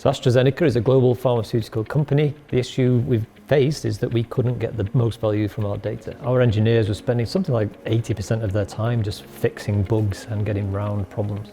So AstraZeneca is a global pharmaceutical company. The issue we've faced is that we couldn't get the most value from our data. Our engineers were spending something like 80% of their time just fixing bugs and getting round problems.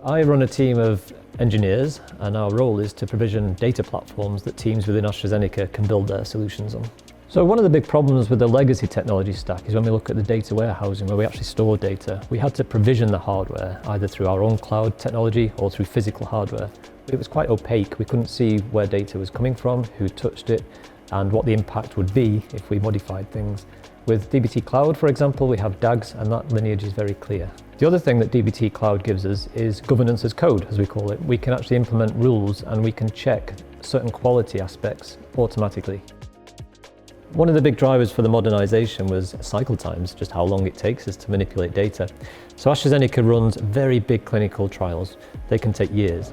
I run a team of engineers, and our role is to provision data platforms that teams within AstraZeneca can build their solutions on. So one of the big problems with the legacy technology stack is when we look at the data warehousing, where we actually store data, we had to provision the hardware either through our own cloud technology or through physical hardware. It was quite opaque. We couldn't see where data was coming from, who touched it, and what the impact would be if we modified things. With dbt Cloud, for example, we have DAGs, and that lineage is very clear. The other thing that dbt Cloud gives us is governance as code, as we call it. We can actually implement rules, and we can check certain quality aspects automatically. One of the big drivers for the modernisation was cycle times, just how long it takes us to manipulate data. So AstraZeneca runs very big clinical trials. They can take years.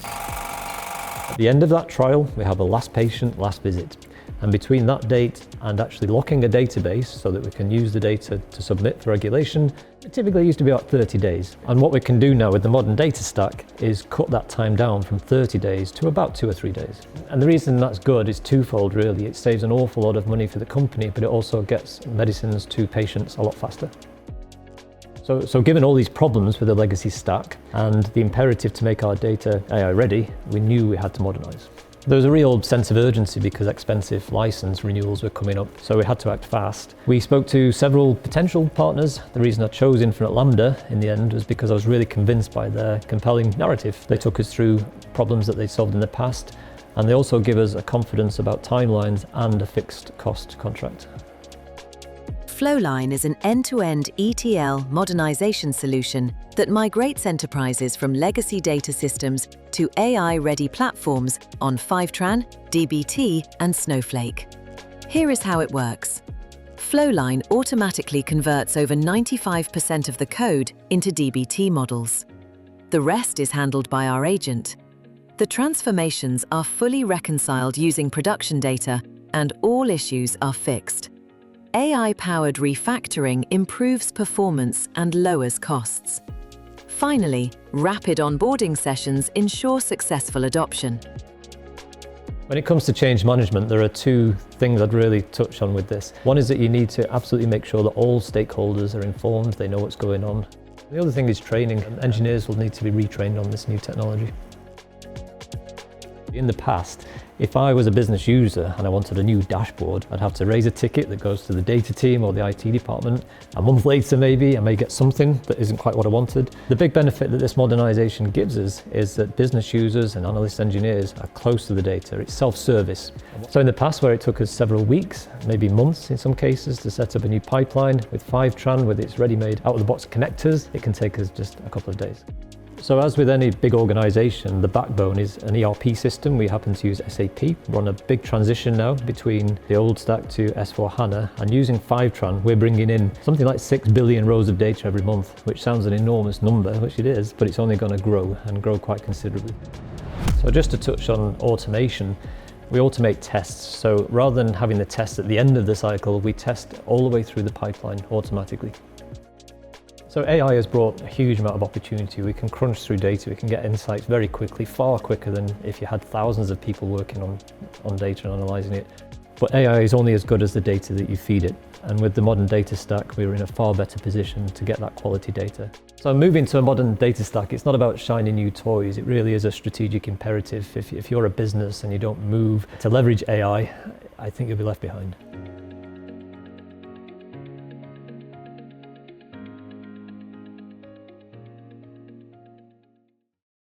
At the end of that trial, we have a last patient, last visit. And between that date and actually locking a database so that we can use the data to submit for regulation, it typically used to be about 30 days. And what we can do now with the modern data stack is cut that time down from 30 days to about 2 or 3 days. And the reason that's good is twofold, really. It saves an awful lot of money for the company, but it also gets medicines to patients a lot faster. So given all these problems with the legacy stack and the imperative to make our data AI ready, we knew we had to modernise. There was a real sense of urgency because expensive license renewals were coming up, so we had to act fast. We spoke to several potential partners. The reason I chose Infinite Lambda in the end was because I was really convinced by their compelling narrative. They took us through problems that they'd solved in the past, and they also give us a confidence about timelines and a fixed cost contract. Flowline is an end-to-end ETL modernisation solution that migrates enterprises from legacy data systems to AI-ready platforms on Fivetran, dbt, and Snowflake. Here is how it works. Flowline automatically converts over 95% of the code into dbt models. The rest is handled by our agent. The transformations are fully reconciled using production data, and all issues are fixed. AI-powered refactoring improves performance and lowers costs. Finally, rapid onboarding sessions ensure successful adoption. When it comes to change management, there are two things I'd really touch on with this. One is that you need to absolutely make sure that all stakeholders are informed, they know what's going on. The other thing is training. Engineers will need to be retrained on this new technology. In the past, if I was a business user and I wanted a new dashboard, I'd have to raise a ticket that goes to the data team or the IT department. A month later, maybe, I may get something that isn't quite what I wanted. The big benefit that this modernisation gives us is that business users and analyst engineers are close to the data. It's self-service. So in the past, where it took us several weeks, maybe months in some cases, to set up a new pipeline, with Fivetran, with its ready-made out-of-the-box connectors, it can take us just a couple of days. So as with any big organisation, the backbone is an ERP system. We happen to use SAP. We're on a big transition now between the old stack to S4HANA, and using Fivetran, we're bringing in something like 6 billion rows of data every month, which sounds an enormous number, which it is, but it's only going to grow and grow quite considerably. So just to touch on automation, we automate tests. So rather than having the test at the end of the cycle, we test all the way through the pipeline automatically. So AI has brought a huge amount of opportunity. We can crunch through data, we can get insights very quickly, far quicker than if you had thousands of people working on data and analysing it. But AI is only as good as the data that you feed it. And with the modern data stack, we're in a far better position to get that quality data. So moving to a modern data stack, it's not about shiny new toys. It really is a strategic imperative. If you're a business and you don't move to leverage AI, I think you'll be left behind.